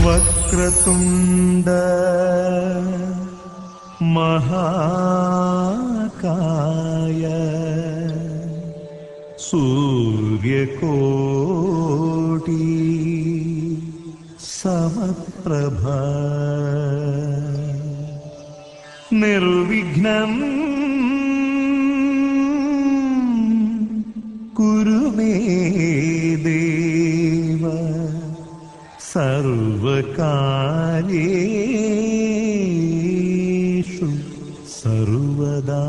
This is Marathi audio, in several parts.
वक्रतुंड महाकाय सूर्यकोटि समप्रभा निर्विघ्नं कुरु मे देव सर्वकार्येषु सर्वदा।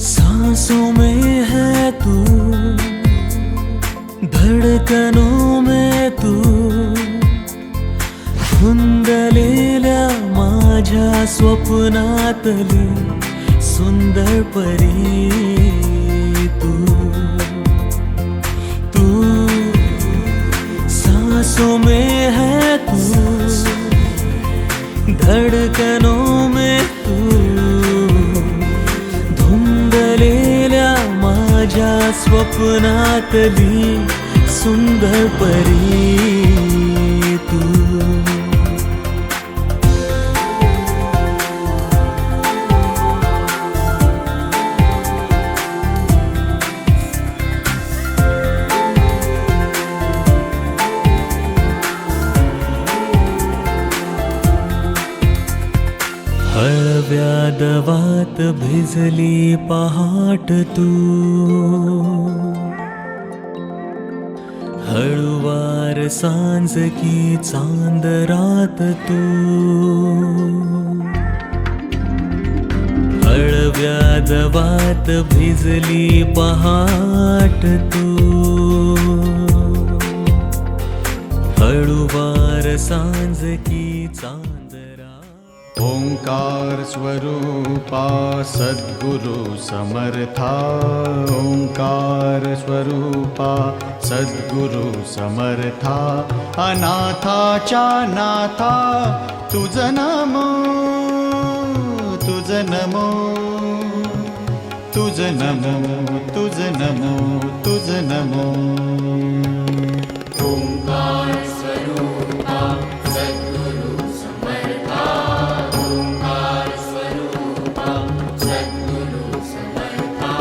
सांसों में है तू, धडकनों में तू, धुंदलेल्या माझ्या स्वप्नातली सुंदर परी तू। तू सांसों में है तू, धडकनों में तू, धुंदलेल्या माझ्या स्वप्नातली सुंदर परी तू। हळव्या दवात भिजली पहाट तू, हळुवार सांज की चांद रात तू। हळव्या दवात भिजली पहाट तू, हळुवार सांज की चांद रात। ओंकार स्वरूपा सद्गुरु समर्था, ओंकार स्वरूपा सद्गुरु समर्था। अनाथाच्या नाथा तुझ नमो, तुझ नमो, तुझ नमो, तुझ नमो, तुझ नमो। ओंकार स्वरूपा सद्गुरु समर्था, ओंकार स्वरूपा सद्गुरु समर्था।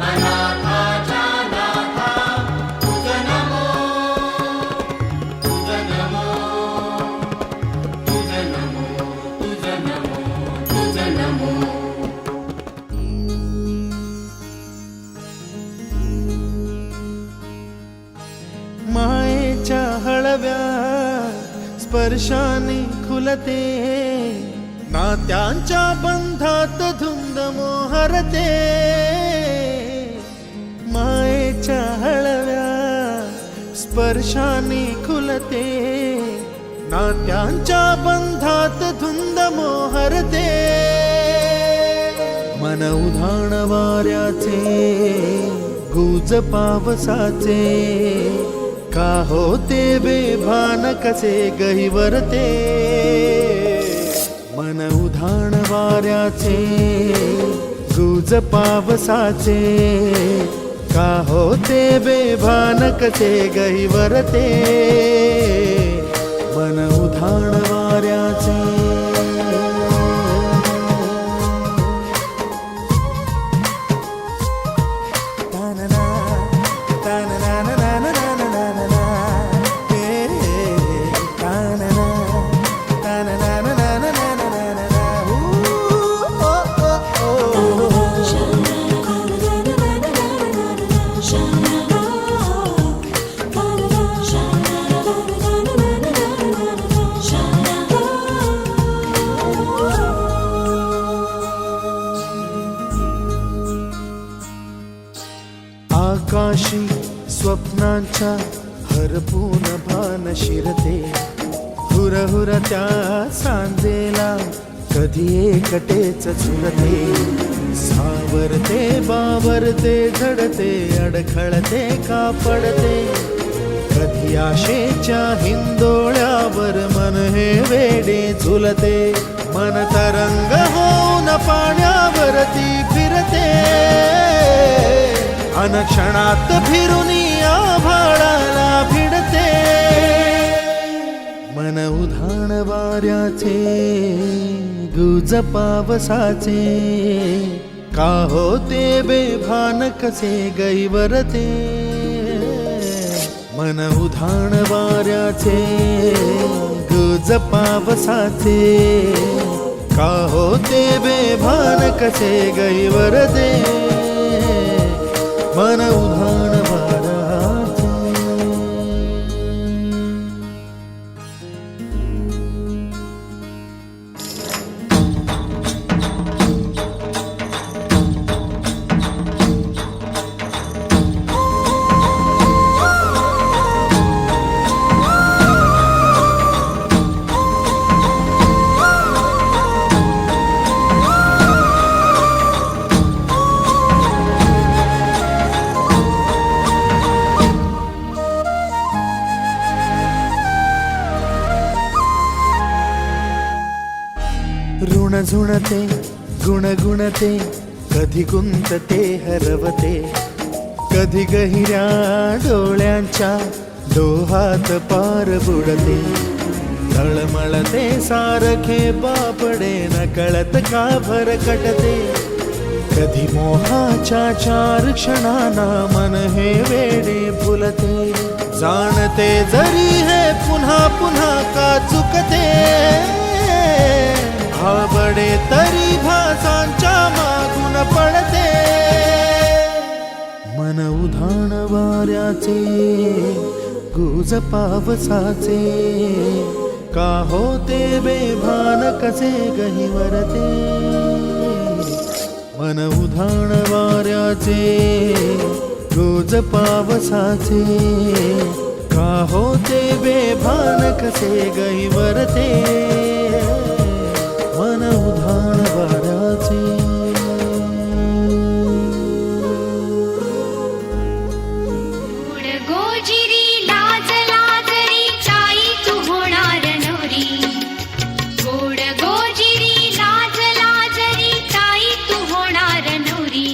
अनाथाच्या नाथा तुझ नमो, तुझ नमो, तुझ नमो, तुझ नमो, तुझ नमो। मायेच्या हळव्या स्पर्शाने खुलते, नात्यांच्या बंधात धुंद मोहरते। मायेच्या हळव्या स्पर्शाने खुलते, नात्यांच्या बंधात धुंद मोहरते। मन उधाण वाऱ्याचे, गुज पावसाचे, का होते बेभान कसे गहिवरते। मन उधाण वाऱ्याचे, गुज पावसाचे, का होते बेभान कसे गहिवरते। मन उधाण वाऱ्याचे। Shine उपाशी स्वप्नांच्या हरपून भान शिरते, हुरहुर त्या सांजेला कधी एकटेच झुलते, सावरते बावरते झडते अडखळते का पडते, कधी आशेच्या हिंदोळ्यावर मन हे वेडे झुलते, मन तरंग होऊन पाण्यावरती फिरते, अनक्षणात फिरून आभाळाला भिडते, मन उधाण वाऱ्याचे गुज पावसाचे, का होते बेभान कसे गैवरते, मन उधाण वाऱ्याचे गुज पावसाचे, का होते बेभान कसे गैवरते, मन उधाण वाऱ्याचे. ऋण झुणते गुणगुणते, कधी गुंतते हरवते, कधी गहिऱ्या डोळ्यांच्या डोहात पार बुडते, तळमळते सारखे बापडे नकळत का भरकटते, कधी मोहाच्या चार क्षणांना मन हे वेडे फुलते, जाणते जरी हे पुन्हा पुन्हा का चुकते, आवडे तरी भासांच्या मागून पडते, मन उधाण वाऱ्याचे गुज पावसाचे, का होते बेभान कसे गहिवरते, मन उधाण वाऱ्याचे गुज पावसाचे, का होते बेभान कसे गहिवरते, मन उधाण वाऱ्याचे. गोजिरी लाज लाजरी ताई तू होणार नवरी, गोड गोजिरी लाज लाजरी ताई तू होणार नवरी,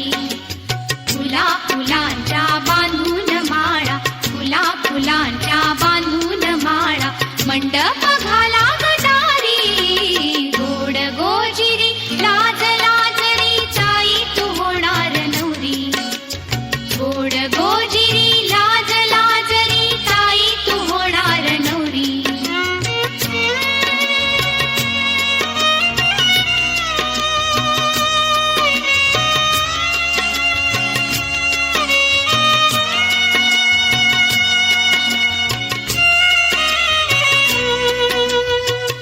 फुला फुलांच्या बांधून माळा, फुला फुलांच्या बांधून माळा, मंडप घाला गटारी, गोड गोजिरी लाज लाजरी ताई तू होणार नवरी, गोड गोजिरी लाज लाजरी ताई तू होणार नवरी.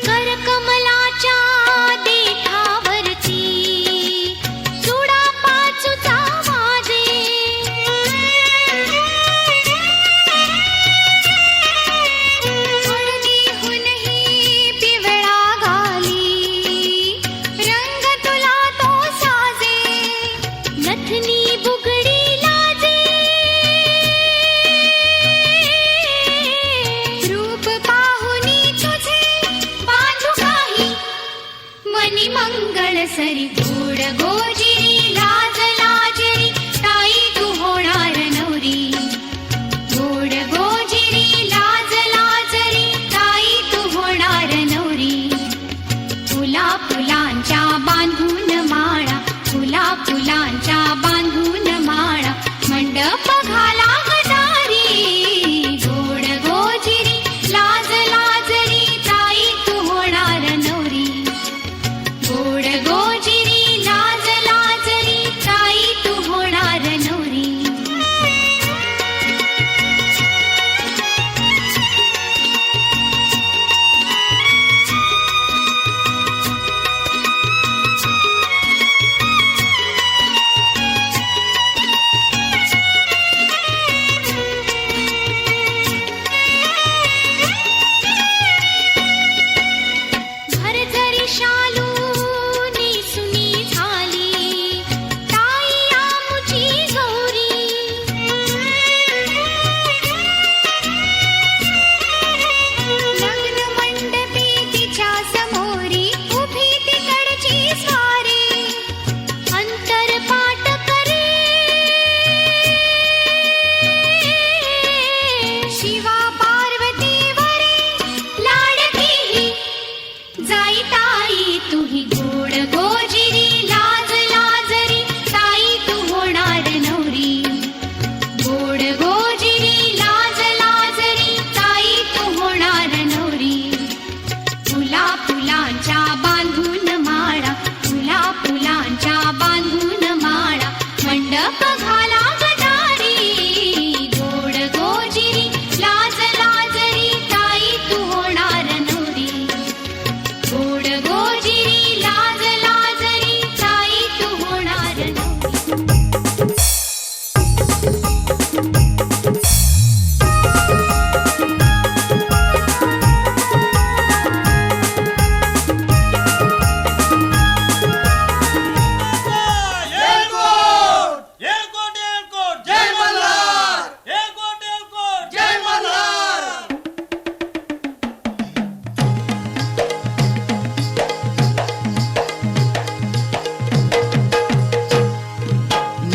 करकमलाच्या देठावरती चुडा पाचूचा वाजे, हळदीहूनही पिवळा घाली, रंग तुला तो साजे, नथनी बुगडी लाजे, रूप पाहुनी तुझे बांधू काही मनी मंगळ सरी, गोड गोजिरी लाज लाजरी ताई तू होणार नवरी, गोड गोजिरी लाज लाजरी ताई तू होणार नवरी, फुला फुलांच्या बांधून माळा, फुला फुलांच्या बांधून माळा, मंडप घाला गटारी, गोड गोजिरी लाज लाजरी ताई तू होणार नवरी, गोड गोजिरी लाज लाजरी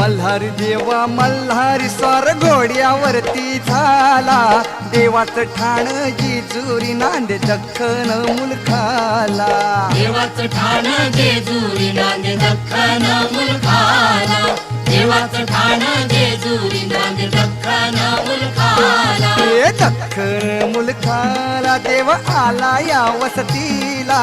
मल्हारी देवा मल्हारी स्वार घोड्यावरती झाला, देवाचं ठाण जेजुरी नांदे दख्खन मुलखाला. देवाचं ठाण जेजुरी नांदे दख्खन मुलखाला, देवाचं ठाण जेजुरी नांदे दख्खन मुलखाला. हे दख्खन मुलखाला देव आला या वसतीला,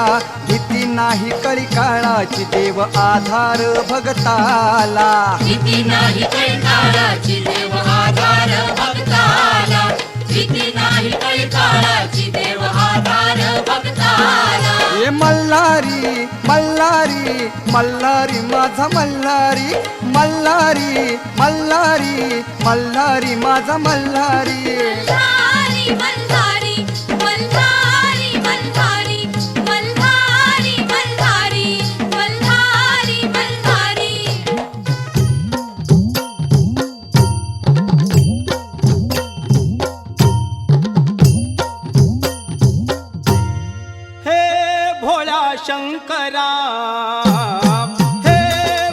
भीती नाही कळी काळाची देव आधार भगताला. भीती नाही काही काळाची देव आधार भक्ताला, भीती नाही काही काळाची देव आधार भक्ताला. हे मल्हारी मल्हारी मल्हारी माझा मल्हारी, मल्हारी मल्हारी मल्हारी माझा मल्हारी. मल्हारी मल्हारी मल्हारी मल्हारी मल्हारी मल्हारी मल्हारी मल्हारी. हे भोळा शंकरा, हे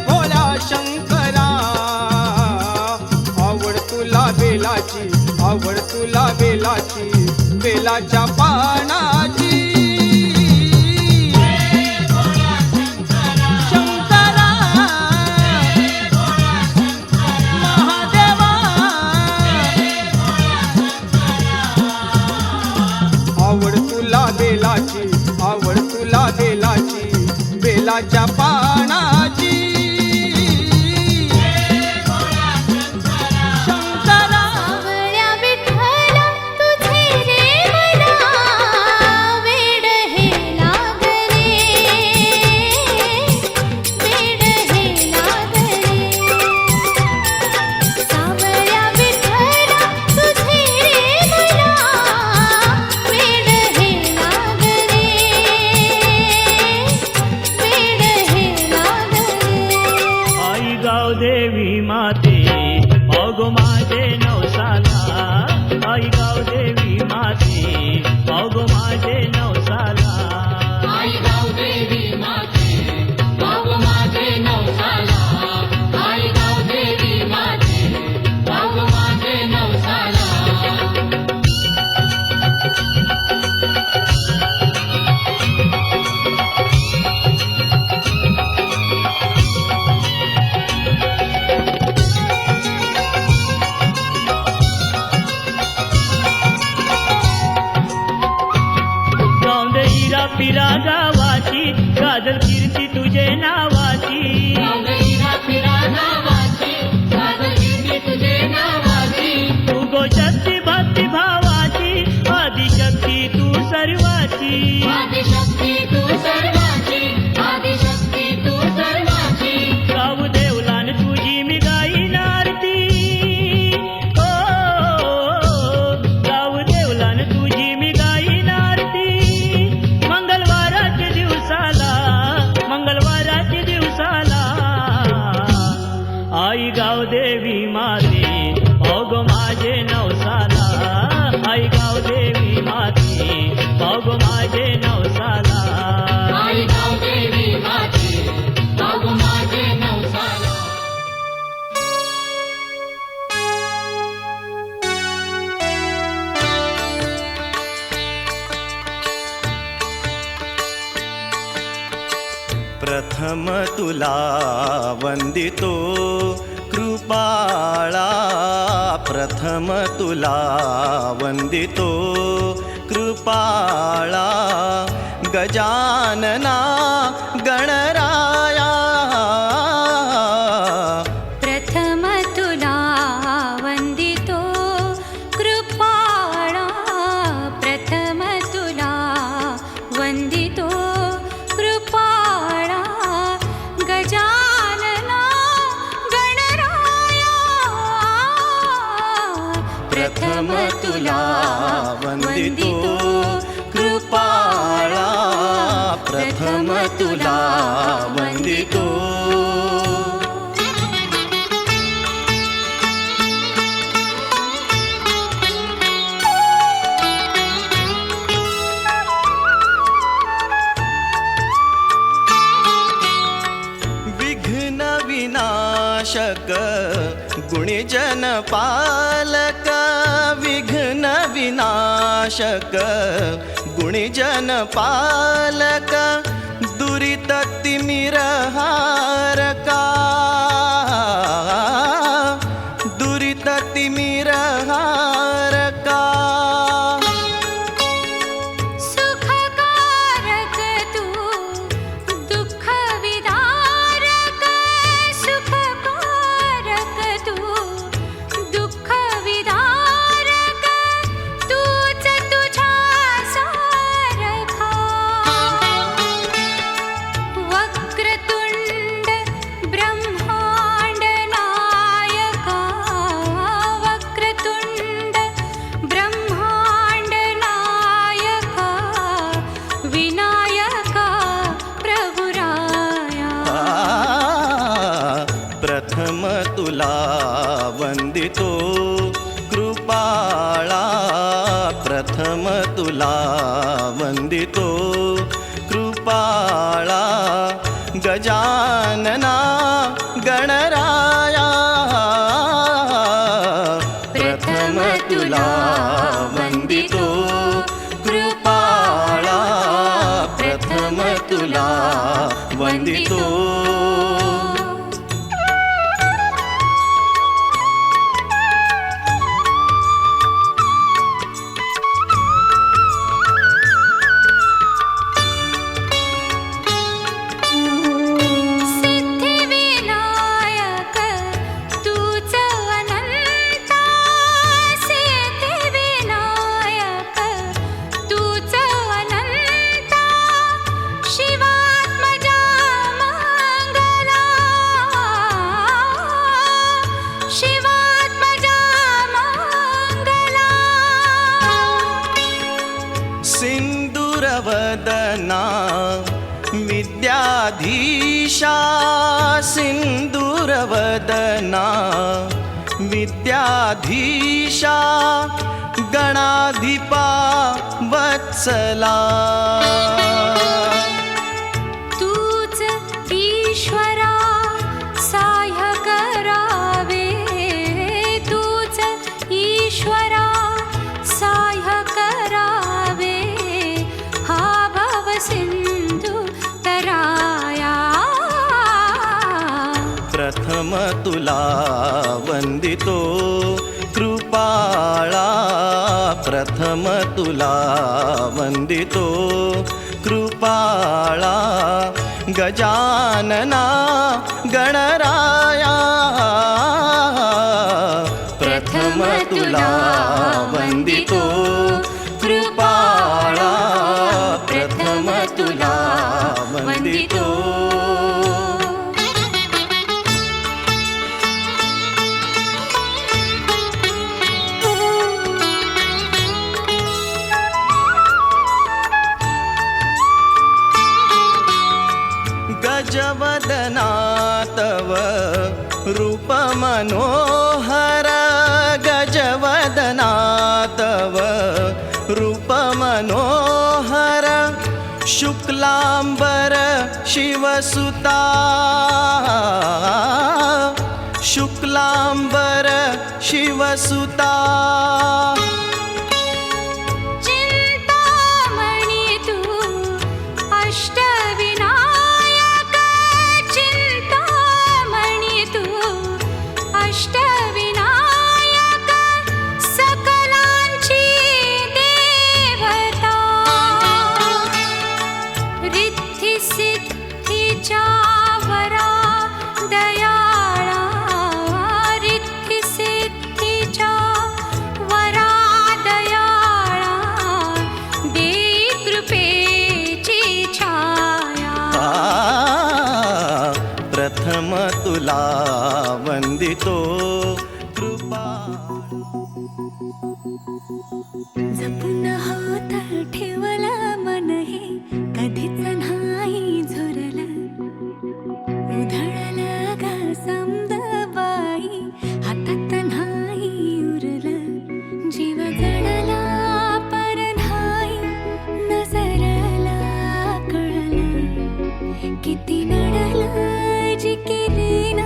भोळा शंकरा, आवड तुला बेलाची, आवड तुला बेलाची, बेलाच्या पानाची. शंकरा महादेवा, आवड तुला बेलाची, आवड तुला बेलाची, बेलाच्या पानाची. शंकरा सावळ्या विठ्ठला तुझे रे मला वेड हे लागले, वेड हे लागले. सावळ्या विठ्ठला तुझे रे मला वेड हे लागले, वेड हे लागले. आई गाव देवी माते अगो माझे नवसाला, आई गाव देवी माते अगो माझे नवसाला. आई गाव देवी माते बाबू माझे नवसाला, आई गाव देवी माते बाबू माझे नवसाला. गावदेईरा पिरा गावाची, गाजल कीर्ती तुझे नावाची. गावदेईरा फिरा नावाची, गाजल तुझे नावाची. तू गोशक्ती भक्ती भावाची, आदिशक्ती तू सर्वाची. आदिशक्ती तू सर्वाची, आदिशक्ती तू सर्वाची. गाव देवलान तुझी मी गाईन आरती, ओ गाव देवलान तुझी मी गाईन आरती. मंगळवाराच्या दिवसाला, मंगळवाराच्या दिवसाला, आई गाव देवी माते अग माझे नवसाला, आई गाव देवी माते अग माझे नवसाला. आई गाव देवी माते बाबू माझे नवसाला. प्रथम तुला वंदितो कृपाळा, प्रथम तुला वंदितो कृपाळा. गजानना गणराया, प्रथम तुला वंदितो कृपाळा, प्रथम तुला वंदितो कृपाळा. गजानना गणराया, प्रथम तुला वंदितो कृपाळा, प्रथम तुला वंदितो. विघ्न विनाशकारी विनाशक गुणीजन पालक विघ्न विनाशक गुणीजन पालक दुरित तिमिरहारका दुरित तिमिरहारका सुखकारक तू दुःख विदारक सुखकारक तू दुःख विदारक तूच तुझ्या सारखा वक्रतुंड ब्रह्मांड नायका वक्रतुंड ब्रह्मांड नायका विनायका प्रभुराया प्रथम तुला वंदितो कृपाळा प्रथम तुला वंदितो कृपाळा गजानना गणराया प्रथम तुला वंदितो कृपाळा प्रथम तुला वंदितो सिद्धिविनायक तूच अनंता सिद्धिविनायक तूच अनंता शिवात्मजा मंगला शिवात्मजा मंगला सिंदूरवदना विद्याधीशा सिंदूरवदना विद्याधीशा गणाधिपा वत्सला तूच ईश्वरा साह्य करावे तूच ईश्वरा साह्य करावे हा भव सिंधू तराया प्रथम तुला वंदितो कृपाळा प्रथम तुला वंदितो कृपाळा गजानना गणराया प्रथम तुला वंदितो कृपाळा प्रथम तुला वंदितो गजवदना तव रूप मनोहर गजवदना तव रूप मनोहर शुक्लांबर शिवसुता शुक्लांबर शिवसुता चिंतामणी तू अष्टविनायक चिंतामणी तू अष्टविनायक सकलांची देवता रिद्धी सिद्धीच्या वरा दयाळा रिद्धी सिद्धीच्या वरा दयाळा देई कृपेची छाया प्रथम तुला वंदितो कृपा जपून हात ठेवला मन हे कधीच नाही झुरलं उधळलं गा समद बाई हातात नाही उरलं जीव जडला पर नाही नजरला कळलं किती नडलं जी केली ना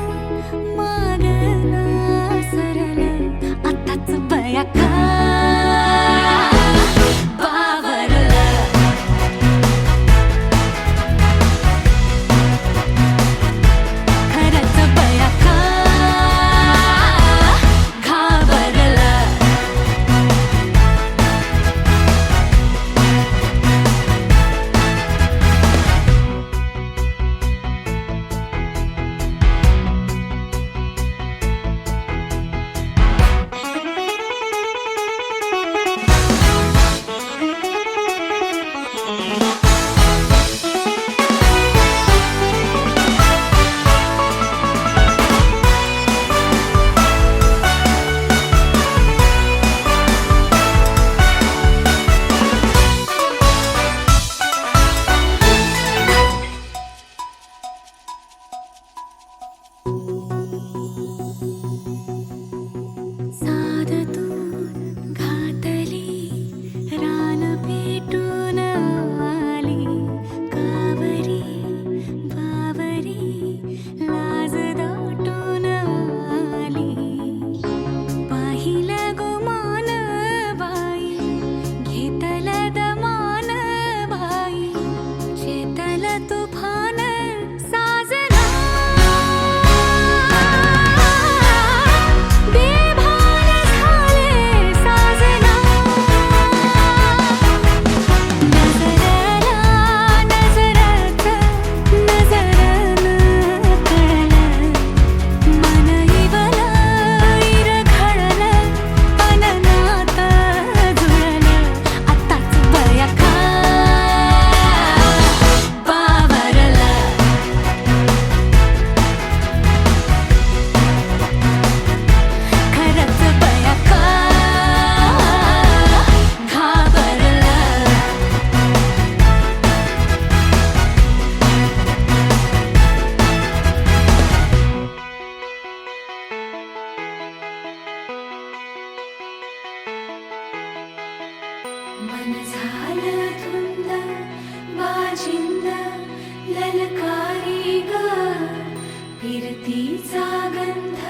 प्रीतीचा गंध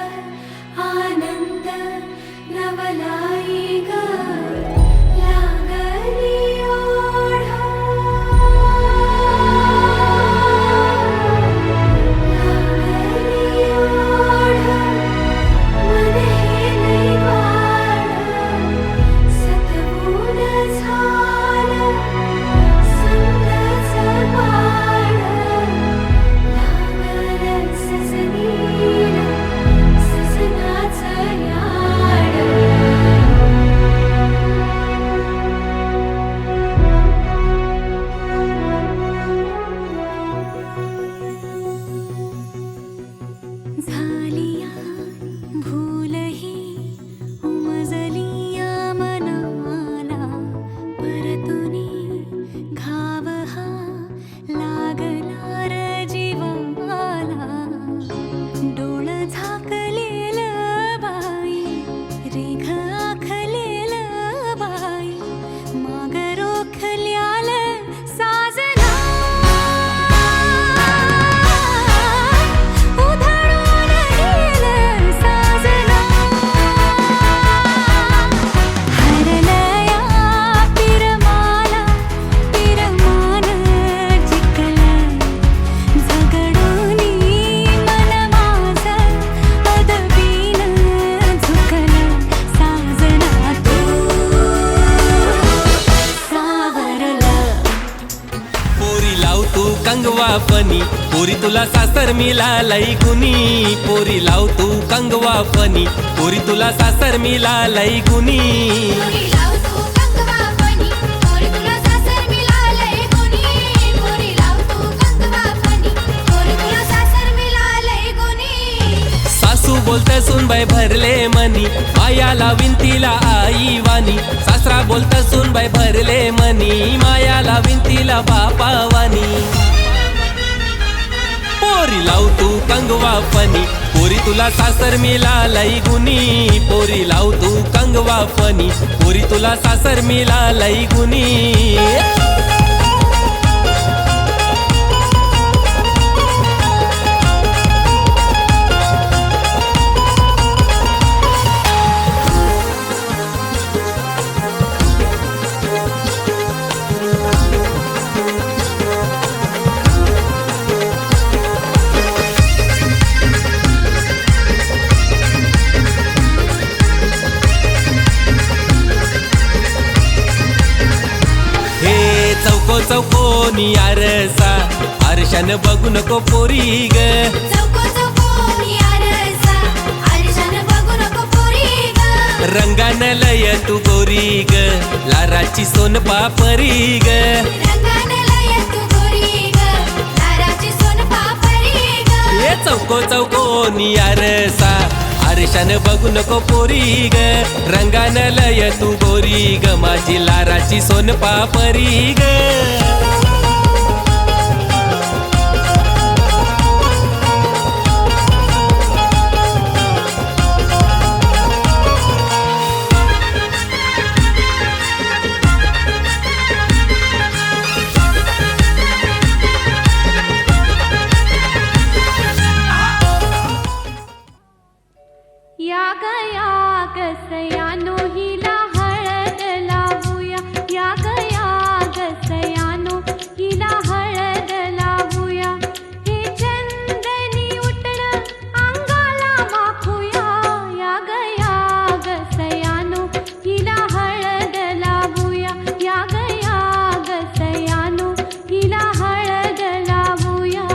आनंद नवलाई ग लागली ओढ लागली ओढ मन हे नैवाड सतबूड झालं संगच पाड लागलं सजनीला सजनाचं याड झालिया भूलही उमजलिया मनाला परतुनी घाव हा लागला र जीवाला डोळ झाकलेल बाई रेघ आखलेल बाई माग रोखल्याल साजना उधळून गेलं साजना हरलया पिरमाला पिरमान जिंकलं झगडूनी मन माझं अदबीन झुकलं साजना तू सावरलं पोरी लाव तू कंगवा फनी पोरी तुला सासर मिळालय गुनी पोरी लाव तू कंगवा फनी पोरी तुला सासर मिळालय गुनी पोरी लाव तू कंगवा फनी पोरी तुला सासर मिळालंय गुणी पोरी लाव तू कंगवा फनी पोरी तुला सासर मिळालंय गुणी सासू बोलत सुनबाई भरले मनी माया लावीन तिला आई वाणी सासरा बोलत सुनबाई भरले मनी माया लावीन तिला बापा वाणी पोरी लाव तू कंगवा फनी पोरी तुला सासर मिळालय गुनी पोरी लाव तू कंगवा फनी पोरी तुला सासर मिळालय गुनी हे चौको चौकोनी आरसा आरशान बघू नको पोरी ग चौको चौकोनी आरसा आरशान बघू नको पोरी ग रंगान लय तू गोरी ग लाराची सोन पापरी ग रंगान लय तू गोरी ग लाराची सोन पापरी ग हे चौको चौकोनी आरसा आरशान बघू नको पोरी ग रंगान लय तू गोरी ग माझी लाराची सोन पापरी ग या गया गसयानो हिला हळद लावूया या गया गसयानो हिला हळद लावूया हे चंदनी उठणं अंगाला माखूया या गया गसयानो हिला हळद लावूया या गया गसयानो हिला हळद लावूया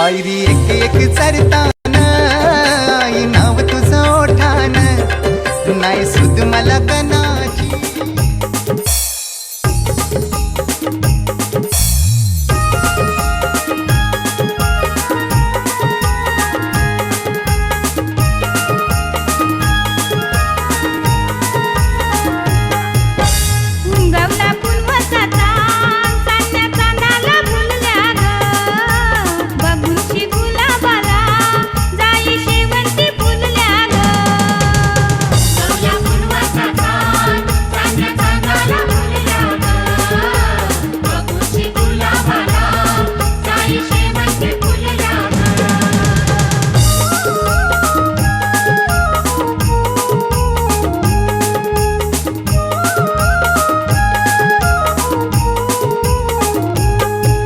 पायरी एक एक चरतान आई नाव तुझं ओठान नाही सुद मला कनाची गवला फुलवसाचा चांदण्या चांदाला फुलल्या ग बघूशी गुलाबाला जाई शेवंती फुलल्या ग गवल्या फुलवासाचा चांदण्या चांदाला फुलल्या ग बघूशी गुलाबाला जाई शेवंती फुलल्या ग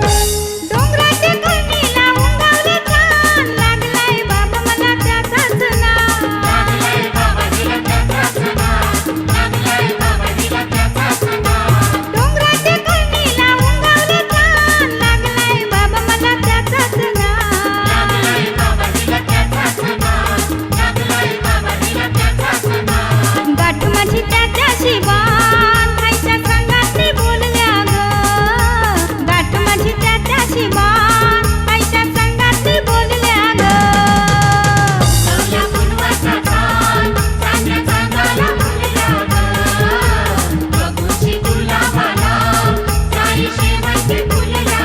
डोंगराच्या कणीला उंगावले छान लागलाय बाबा मला त्याचाच नाव लागलाय बाबा दिला त्याचाच नाव लागलाय बाबा दिला त्याचाच नाव डोंगराच्या कणीला उंगावले छान लागलाय बाबा मला त्याचाच नाव लागलाय बाबा दिला त्याचाच नाव लागलाय बाबा दिला त्याचाच नाव गाठ माझी त्याच्याशी बाण खायच्या संगाती बोलल्या ग गाठ माझी त्याच्याशी बाण खायच्या संगाती बोलल्या ग गवल्या फुलवासाचा चांदण्या चांदाला फुलल्या ग बघूशी गुलाबाला जाई शेवंती फुलल्या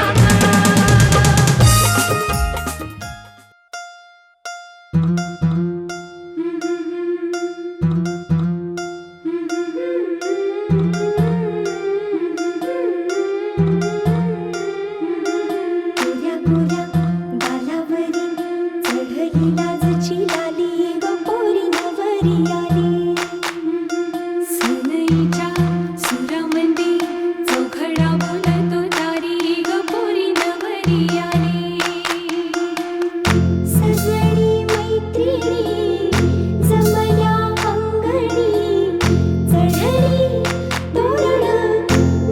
गोऱ्या गोऱ्या गालावरी चढली लाजची लाली ग पोरी नवरी आली सनईच्या सुरामंदी चौघडा बोलतो तारी ग पोरी नवरी आली सजणी मैत्रिणी जमल्या अंगणी चढली तोरण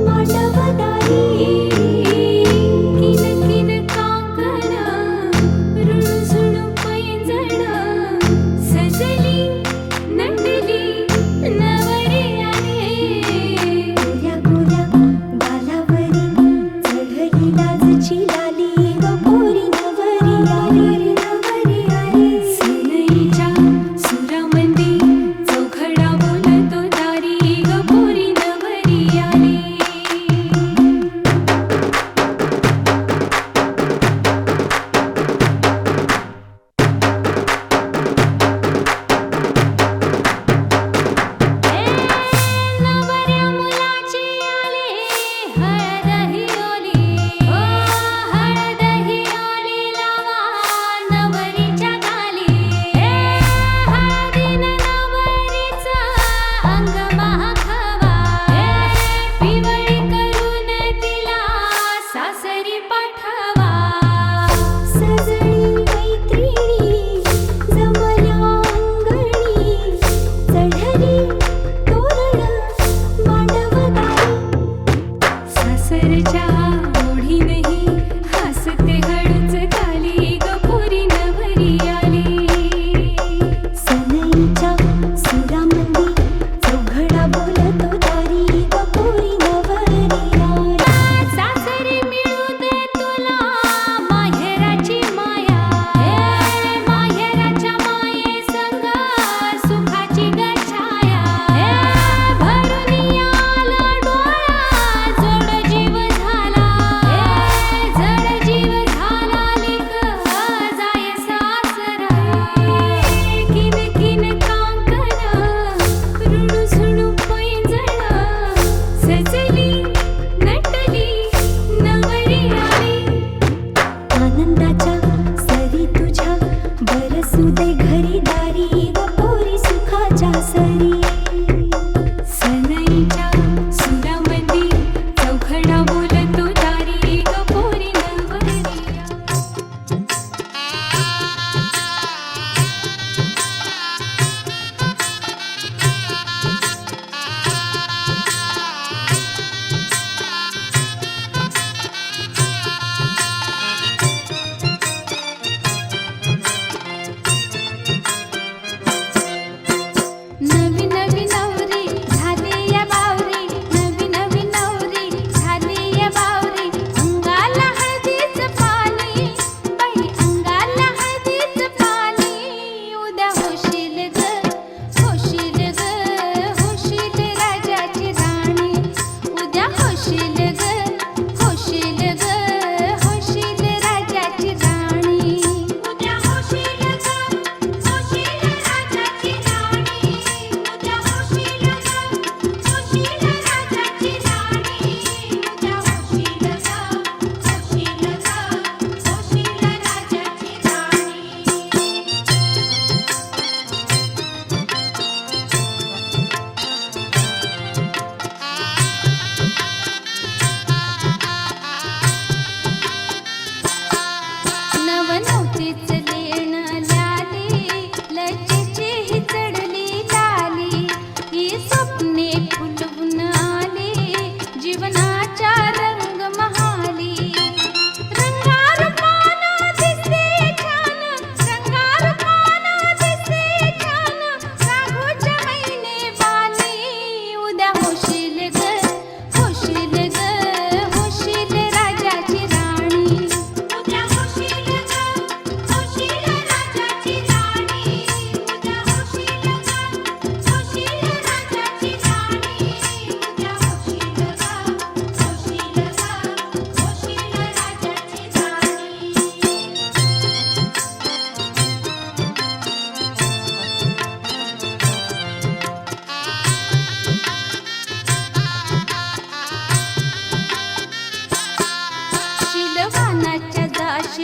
मांडवदारी किन किन काकण रुणझुण पैंजण सजली नटली नवरी आली गोऱ्या गोऱ्या गालावरी चढली लाजची लाली ग पोरी नवरी आली नवरी आली सनईच्या सुरामंदी चौघडा बोलतो दारी ग पोरी नवरी आली नवऱ्या मुलाची आली हळद ही ओली ओ हळद ही ओली लावा नवरीच्या गाली हळदीनं नवरीचं अंग महाखावा पिवळी करून तिला सासरी पाठवा सजणी मैत्रिणी जमल्या अंगणी चढली तोरण मांडवदारी सासरच्या ओढीनही हसते हळूच खाली ग पोरी नवरी आली सनईच्या सुरामंदी चौघडा बोलतो दारी ग पोरी नवरी आली सासरी मिळू दे तुला माहेराची माया माहेराच्या माये संग सुखाची गछाया भरून आला डोळा जोड जीव झाला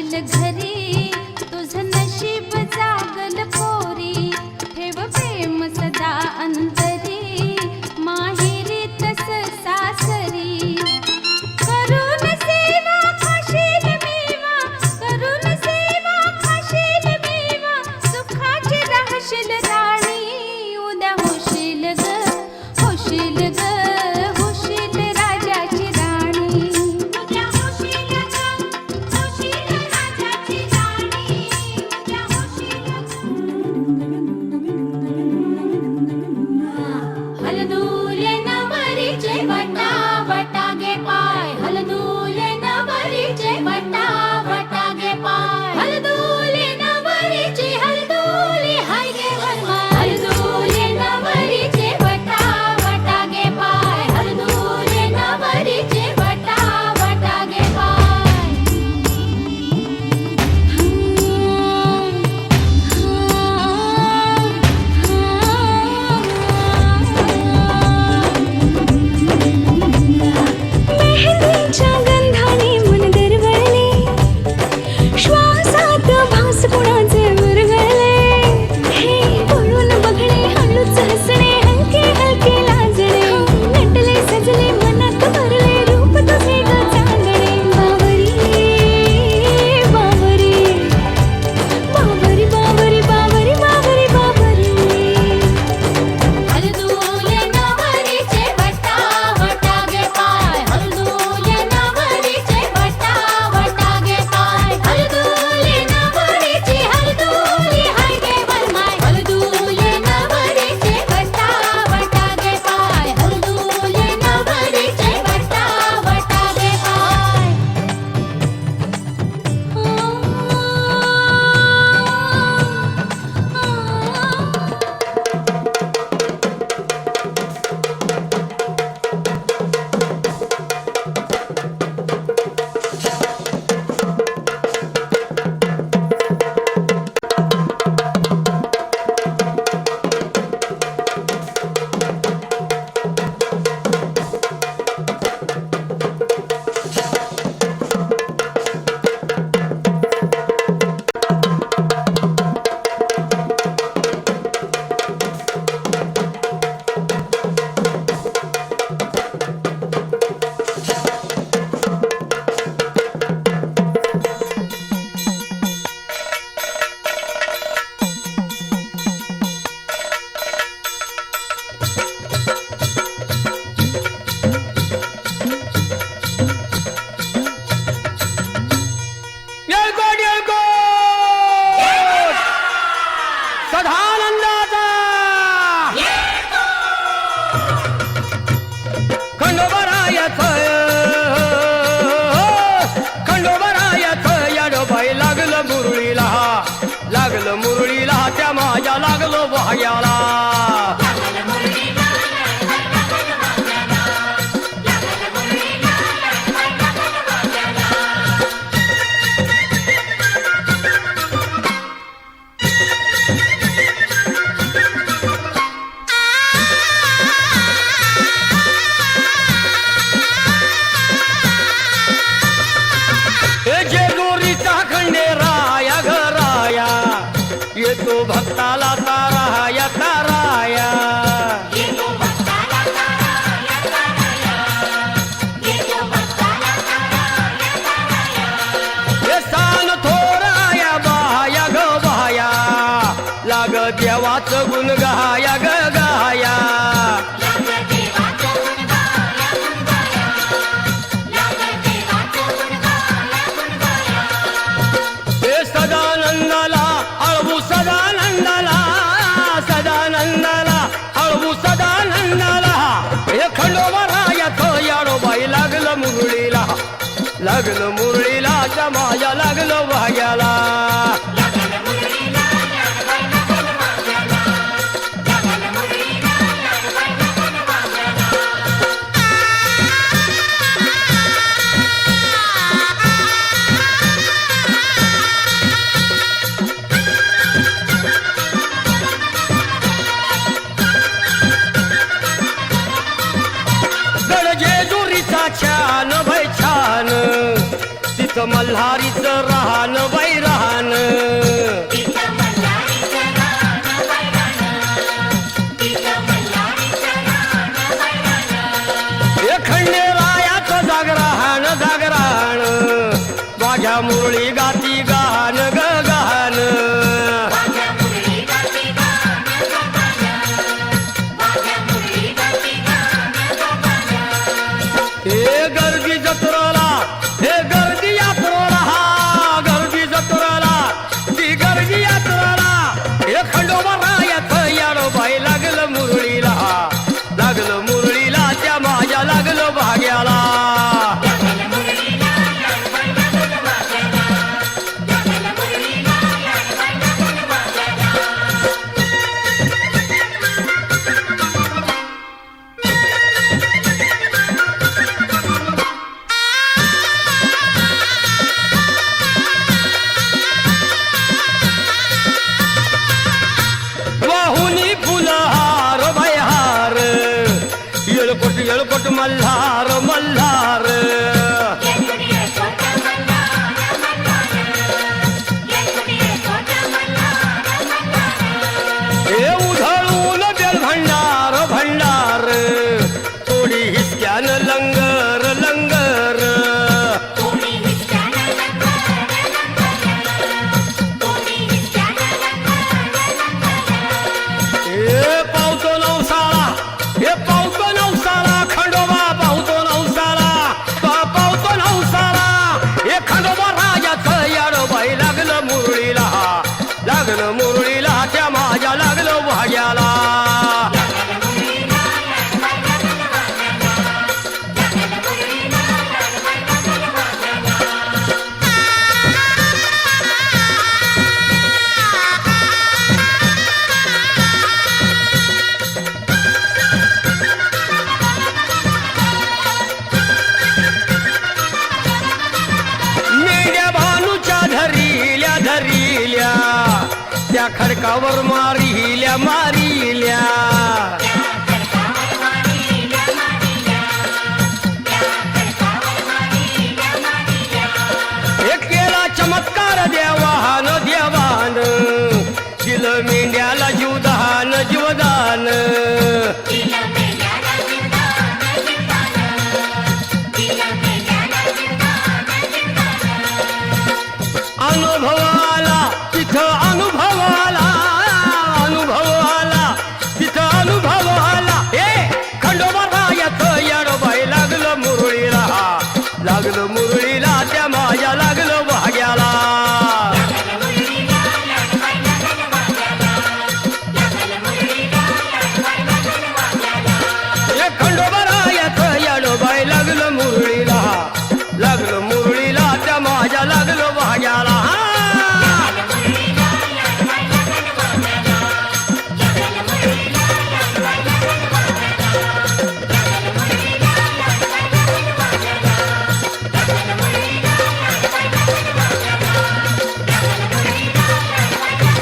राहशील घरी तुझं नशीब जागल पोरी ठेव प्रेम सदा अंतरी माहेरी तस सासरी करून सेवा खाशील मेवा करून सेवा खाशील मेवा सुखाची राहशील राणी उद्या होशील ग होशील ग होशील राजाची राणी उद्या होशील ग होशील राजाची राणी उद्या हलदुले नवरीचे वटा वटा गे पाय हलदुले नवरीचे वटा वटा गे पाय हलदुले नवरीचे हलदुले हाय गे वरमाय हलदुले नवरीचे वटा वटा गे पाय हलदुले नवरीचे वटा वटा गे मेहंदीच्या गंधाने मन दरवळले श्वासात भास कुणाचे विरघळले हे बोलून बघणे हळूच हसणे हलके हलके लाजणे नटले सजले मनात भरले रूप तुझे ग चांदणे बावरी बावरी बावरी बावरी बावरी बावरी बावरी हलदुले नवरीचे वटा वटा गे पाय हलदुले नवरीचे वटा वटा गे पाय हलदुले नवरीचे हलदुले हाय गे वरमाय हलदुले नवरीचे वटा वटा गे पाय हलदुले नवरीचे वटा वटा गे पाय येळकोट सदानंदाचा खंडोबरायाचं याडोबाई लागलं मुरळीला त्या माझ्या लागलो वाह्याला जेजुरीचा खंडेराया घराया येतो भक्ताला ताराया ताराया हे सान थोराया बाया ग बाया लाग देवाचं गुण गाया ग गाया हे सदानंदाला अळवू सदानंदाला सदानंदाला अळवू सदानंदाला हे खंडोबरायाचं याडोबाई लागलं मुरळीला जमाया लागलं वाह्याला छान भय छान तिथं मल्हारीचं राहणं मुरळी गाती गान ग गान वाघ्या मुरळी गाती गान ग गान वाघ्या मुरळी गाती गान ग गान हे गर्दी जत्रेला हे गर्दी यात्रेला हा गर्दी जत्रेला ती गर्दी यात्रेला हे खंडोबा रायाचं याडोबाई लागलं मुरळीला लागलं मुरळीला त्या माझ्या लागलं भाग्याला लागलं मुरळीला याडबाई लागलं वाघ्याला लागलं मुरळीला याडबाई लागलं वाघ्याला वाहुनी फुलहार भयहार येळकोट मल्हार मल्हार येकुडिये कोट मल्हार मल्हार येकुडिये कोट मल्हार मल्हार हे उधळून बेल भंडार भंडार तोडी हिसक्यान लंगर लंगर कोणी हिसक्यान लंगर लंगर कोणी हिसक्यान लंगर लंगर हे पावतो नवसाला हे पावतो नवसाला खंडोबा पावतो नवसाला पावतो नवसाला हे खंडोबा राजाचं याडबाई लागलं मुरळीला लागलं मुरळीला त्या माझ्या लागलं भाग्याला लागलं मुरळीला याडबाई लागलं वाघ्याला लागलं मुरळीला याडबाई लागलं वाघ्याला मेंढ्या भानूच्या धरिल्या धरिल्या त्या खडकावर मारिल्या मारिल्या हे केला चमत्कार देवान देवान दिलं मेंढ्याला जीवदान जीवदान दिलं मेल्याला जीवदान जीवदान दिलं मेल्याला जीवदान जीवदान अनुभव आला तिथं अनुभव आला अनुभव आला तिथं अनुभव आला हे खंडोबा रायाचं याडबाई लागलं मुरळीला लागलं मुरळीला त्या माझ्या लागलं भाग्याला लागलं मुरळीला याडबाई लागलं वाघ्याला लागलं मुरळीला याडबाई लागलं वाघ्याला हे खंडोबा रायाचं याडबाई लागलं मुरळीला लागलं मुरळीला त्या माझ्या लागलं भाग्याला लागलं मुरळीला याडबाई लागलं वाघ्याला लागलं मुरळीला याडबाई लागलं वाघ्याला लागलं मुरळीला याडबाई लागलं वाघ्याला लागलं मुरळीला याडबाई लागलं वाघ्याला लागलं मुरळीला याडबाई लागलं वाघ्याला लागलं मुरळीला याडबाई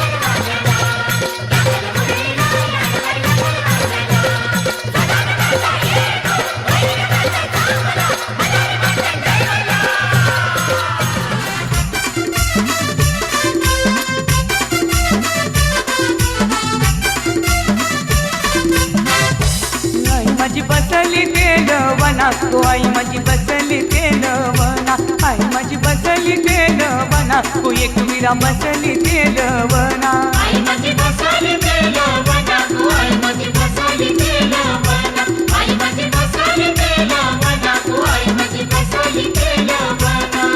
आई माझी बसली तेलवना तो आई माझी बसली तेलवना आई माझी बसली तेलवना तो एकविरा बसली तेलवना आई माझी बसली तेलवना तू आई माझी बसली तेलवना आई माझी बसली तेलवना तू आई माझी बसली तेलवना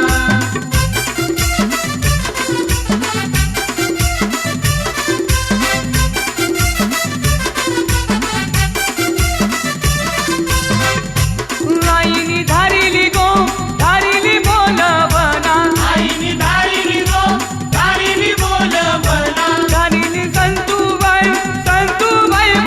आईनी धारिली गो धारिली बोलवना आईनी धारिली गो धारिली बोलवना धारिली संतूबाई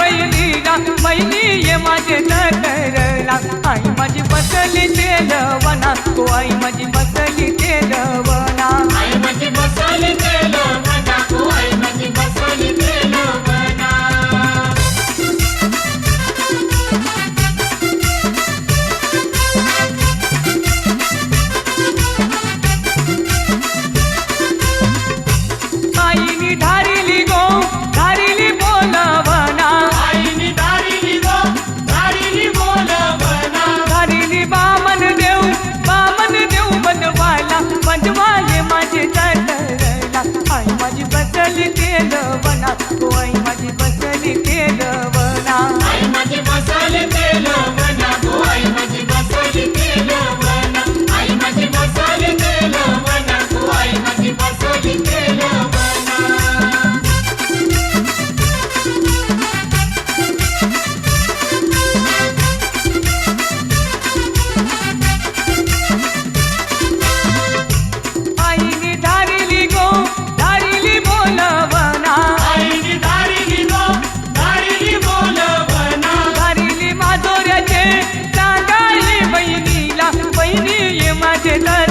बहिणीला बहिणी ये माझे नरला आई माझी बसली तेलवना तो आई माझी बसली तेलवना आई माझी बसली तेलवना तू आई माझी बसली तेलवना आईनी धारिली गो धारिली बोलवना आईनी धारिली गो धारिली बोलवना धारिली बामन देव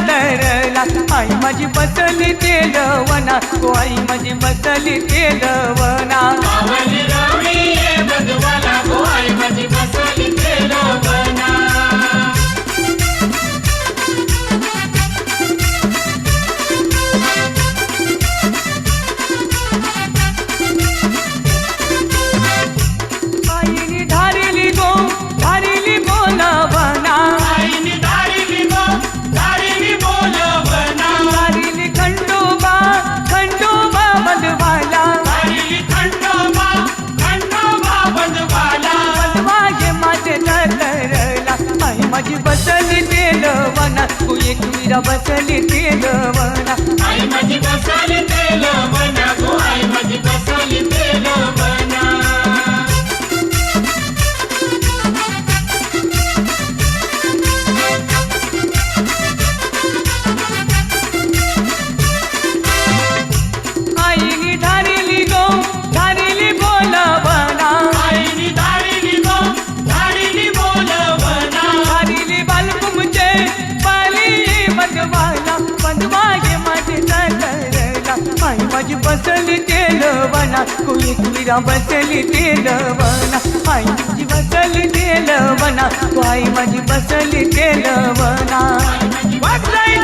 तरला आई माझी बसली तेलवना गो आई माझी बसली तेलवना मावली रामी ये बंधवाला गो आई माझी बसली तेलवना आईनी धारिली गो धारिली बोलवना आईनी धारिली गो धारिली बोलवना धारिली खंडोबा खंडोबा बंधवाला धारिली खंडोबा खंडोबा बंधवाला बंधवागे माझे तरला आई माझी बसली तेलवना तू एकवीरा बसली तेलवना आई माझी बसली तेलवना गो आई माझी बसली तेलवना आईनी धारिली गो धारिली बोलवना आईनी धारिली गो धारिली बोलवना धारिली बालकुमचे पाली बंधवाला बंधवागे माझे तरला आई माझी बसली तेलवना तू एकवीरा बसली तेलवना आई माझी बसली तेलवना तू आई माझी बसली तेलवना वाजलंय